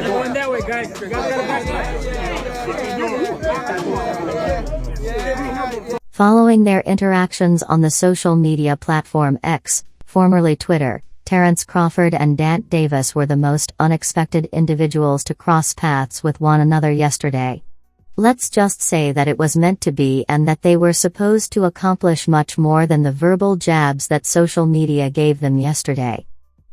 Going that way, guys. Following their interactions on the social media platform X, formerly Twitter, Terence Crawford and Dant Davis were the most unexpected individuals to cross paths with one another yesterday. Let's just say that it was meant to be and that they were supposed to accomplish much more than the verbal jabs that social media gave them yesterday.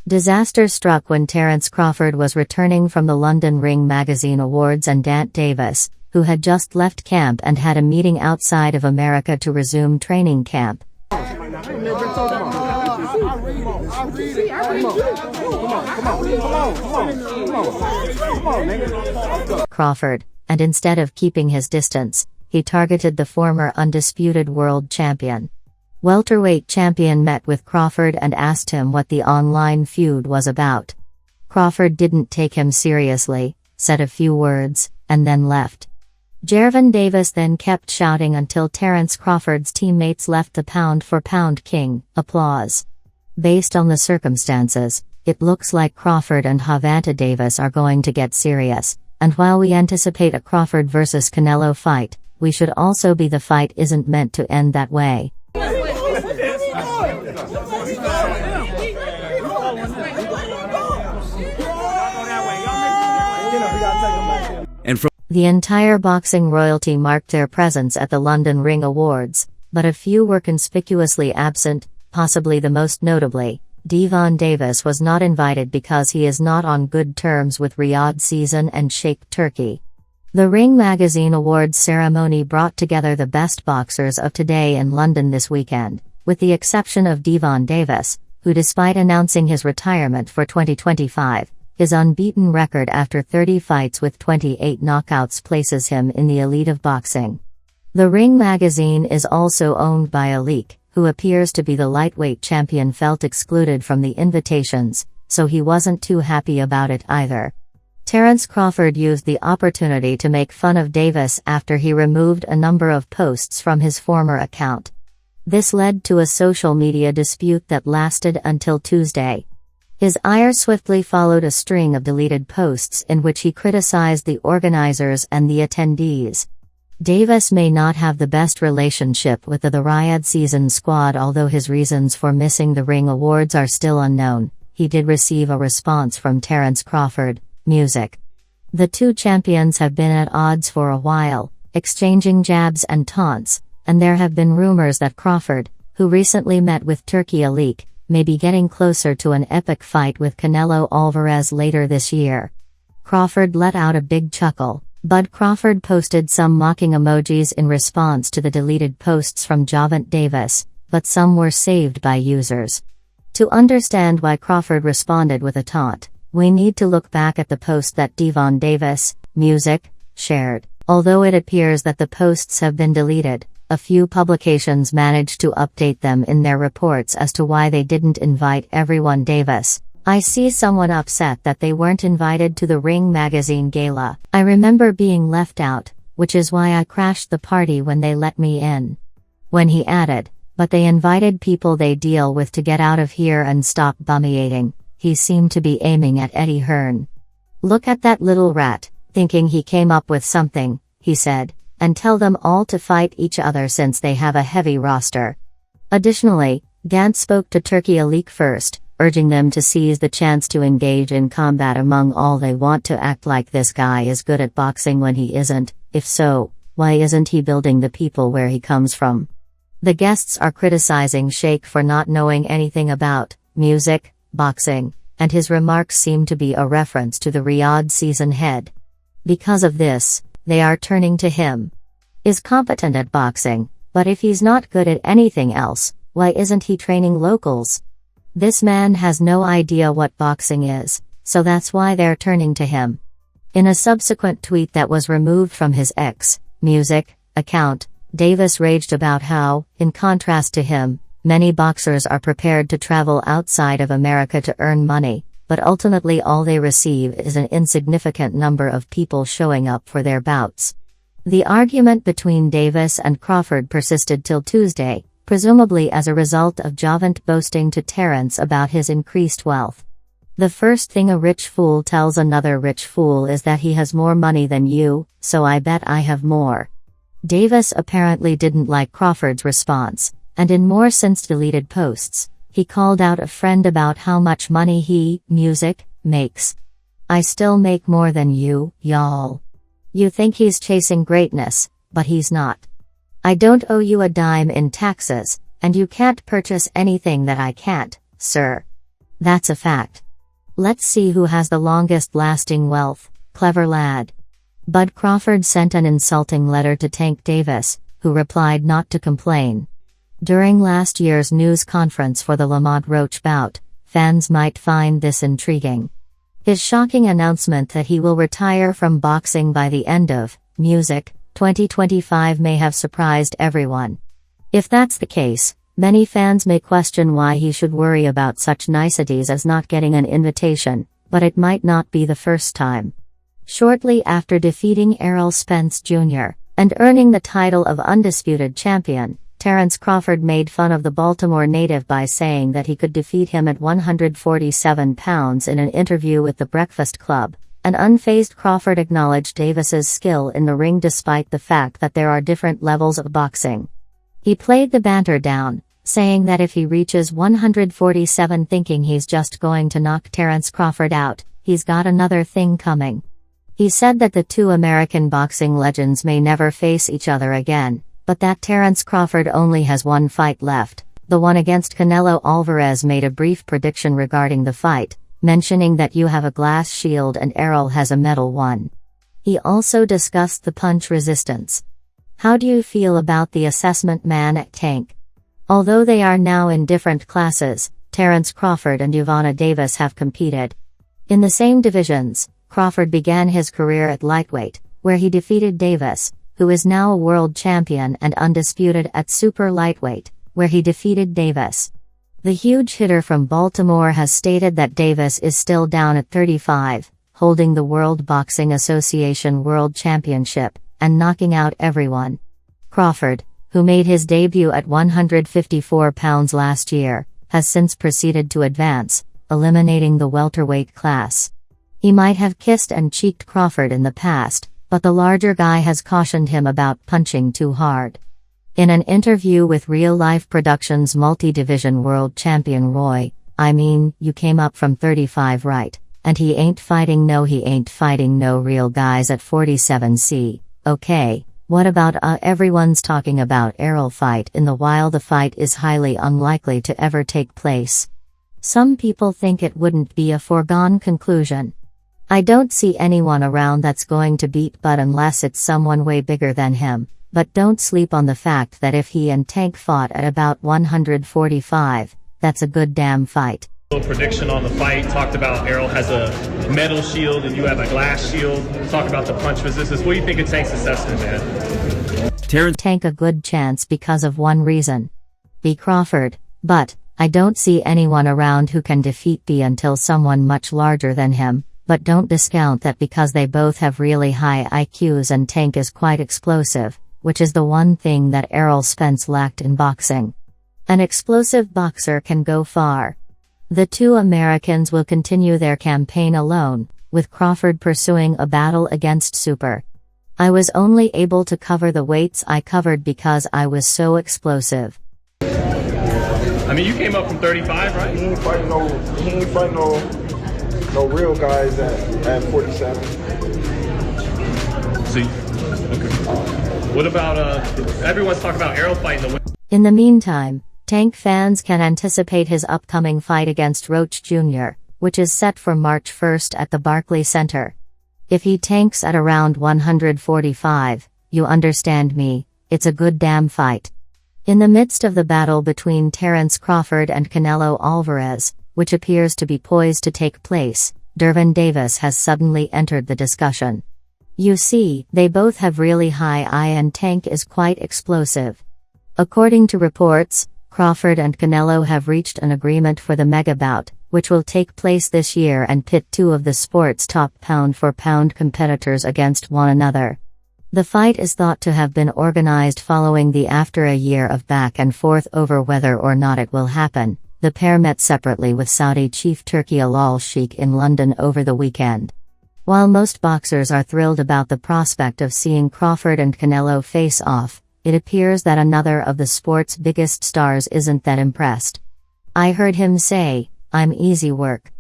Disaster struck when Terence Crawford was returning from the London Ring Magazine Awards and Dant Davis, who had just left camp and had a meeting outside of America to resume training camp. Crawford, and instead of keeping his distance, he targeted the former undisputed world champion. Welterweight champion met with Crawford and asked him what the online feud was about. Crawford didn't take him seriously, said a few words, and then left. Gervonta then kept shouting until Terence Crawford's teammates left the pound-for-pound king. Applause. Based on the circumstances, it looks like Crawford and Gervonta are going to get serious, and while we anticipate a Crawford vs Canelo fight, we should also be the fight isn't meant to end that way. The entire boxing royalty marked their presence at the London Ring Awards, but a few were conspicuously absent, possibly the most notably. Gervonta was not invited because he is not on good terms with Riyadh Season and Sheikh Turkey. The Ring Magazine Awards ceremony brought together the best boxers of today in London this weekend, with the exception of Gervonta, who despite announcing his retirement for 2025, his unbeaten record after 30 fights with 28 knockouts places him in the elite of boxing. The Ring Magazine is also owned by Alik, who appears to be the lightweight champion, felt excluded from the invitations, so he wasn't too happy about it either. Terence Crawford used the opportunity to make fun of Davis after he removed a number of posts from his former account. This led to a social media dispute that lasted until Tuesday. His ire swiftly followed a string of deleted posts in which he criticized the organizers and the attendees. Davis may not have the best relationship with the Riyadh Season squad, although his reasons for missing the Ring Awards are still unknown. He did receive a response from Terence Crawford, music. The two champions have been at odds for a while, exchanging jabs and taunts, and there have been rumors that Crawford, who recently met with Turki Alik, may be getting closer to an epic fight with Canelo Alvarez later this year. Crawford let out a big chuckle. Bud Crawford posted some mocking emojis in response to the deleted posts from Gervonta, but some were saved by users. To understand why Crawford responded with a taunt, we need to look back at the post that Gervonta, music, shared. Although it appears that the posts have been deleted, a few publications managed to update them in their reports as to why they didn't invite everyone. Davis: I see someone upset that they weren't invited to the Ring Magazine gala. I remember being left out, which is why I crashed the party when they let me in. When he added, but they invited people they deal with to get out of here and stop bummiating, he seemed to be aiming at Eddie Hearn. Look at that little rat, thinking he came up with something, he said, and tell them all to fight each other since they have a heavy roster. Additionally, Gant spoke to Turki Alik first, urging them to seize the chance to engage in combat among all. They want to act like this guy is good at boxing when he isn't. If so, why isn't he building the people where he comes from? The guests are criticizing Sheikh for not knowing anything about music, boxing, and his remarks seem to be a reference to the Riyadh Season head. Because of this, they are turning to him. Is competent at boxing, but if he's not good at anything else, why isn't he training locals? This man has no idea what boxing is, so that's why they're turning to him. In a subsequent tweet that was removed from his X, music, account, Davis raged about how, in contrast to him, many boxers are prepared to travel outside of America to earn money, but ultimately all they receive is an insignificant number of people showing up for their bouts. The argument between Davis and Crawford persisted till Tuesday, presumably as a result of Gervonta boasting to Terence about his increased wealth. The first thing a rich fool tells another rich fool is that he has more money than you, so I bet I have more. Davis apparently didn't like Crawford's response, and in more since-deleted posts, he called out a friend about how much money he, music, makes. I still make more than you, y'all. You think he's chasing greatness, but he's not. I don't owe you a dime in taxes, and you can't purchase anything that I can't, sir. That's a fact. Let's see who has the longest lasting wealth, clever lad. Bud Crawford sent an insulting letter to Tank Davis, who replied not to complain. During last year's news conference for the Lamont Roach bout, fans might find this intriguing. His shocking announcement that he will retire from boxing by the end of Music 2025 may have surprised everyone. If that's the case, many fans may question why he should worry about such niceties as not getting an invitation, but it might not be the first time. Shortly after defeating Errol Spence Jr. and earning the title of undisputed champion, Terence Crawford made fun of the Baltimore native by saying that he could defeat him at 147 pounds in an interview with the Breakfast Club. An unfazed Crawford acknowledged Davis's skill in the ring despite the fact that there are different levels of boxing. He played the banter down, saying that if he reaches 147 thinking he's just going to knock Terence Crawford out, he's got another thing coming. He said that the two American boxing legends may never face each other again, but that Terence Crawford only has one fight left. The one against Canelo. Alvarez made a brief prediction regarding the fight, mentioning that you have a glass shield and Errol has a metal one. He also discussed the punch resistance. How do you feel about the assessment man at Tank? Although they are now in different classes, Terence Crawford and Gervonta Davis have competed in the same divisions. Crawford began his career at lightweight, where he defeated Davis, who is now a world champion, and undisputed at super lightweight, where he defeated Davis. The huge hitter from Baltimore has stated that Davis is still down at 35, holding the World Boxing Association World Championship, and knocking out everyone. Crawford, who made his debut at 154 pounds last year, has since proceeded to advance, eliminating the welterweight class. He might have kissed and cheeked Crawford in the past, but the larger guy has cautioned him about punching too hard. In an interview with Real Life Productions multi-division world champion Roy, "I mean, you came up from 35 right, and he ain't fighting no real guys at 47c, okay, what about everyone's talking about Errol fight in the while the fight is highly unlikely to ever take place. Some people think it wouldn't be a foregone conclusion. I don't see anyone around that's going to beat Bud unless it's someone way bigger than him, but don't sleep on the fact that if he and Tank fought at about 145, that's a good damn fight." Prediction on the fight, talked about Errol has a metal shield and you have a glass shield, talk about the punch resistance. What do you think of Tank's assessment, man? Tank a good chance because of one reason. B. Crawford, but I don't see anyone around who can defeat B until someone much larger than him. But don't discount that because they both have really high IQs and Tank is quite explosive, which is the one thing that Errol Spence lacked in boxing. An explosive boxer can go far. The two Americans will continue their campaign alone, with Crawford pursuing a battle against Super. I was only able to cover the weights I covered because I was so explosive. I mean, you came up from 35, right? He ain't fighting no real guys at 47. See, okay. What about everyone's talking about Errol fighting the. In the meantime, Tank fans can anticipate his upcoming fight against Roach Jr., which is set for March 1st at the Barclays Center. If he tanks at around 145, you understand me, it's a good damn fight. In the midst of the battle between Terence Crawford and Canelo Alvarez, which appears to be poised to take place, Gervonta Davis has suddenly entered the discussion. You see, they both have really high I and Tank is quite explosive. According to reports, Crawford and Canelo have reached an agreement for the mega bout, which will take place this year and pit two of the sport's top pound-for-pound competitors against one another. The fight is thought to have been organized following after a year of back and forth over whether or not it will happen, The pair met separately with Saudi chief Turki Al Sheikh in London over the weekend. While most boxers are thrilled about the prospect of seeing Crawford and Canelo face off, it appears that another of the sport's biggest stars isn't that impressed. "I heard him say, 'I'm easy work.'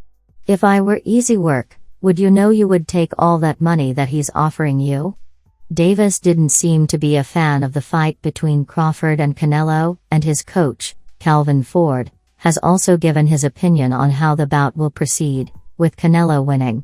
If I were easy work, would you know you would take all that money that he's offering you?" Davis didn't seem to be a fan of the fight between Crawford and Canelo, and his coach, Calvin Ford, has also given his opinion on how the bout will proceed, with Canelo winning.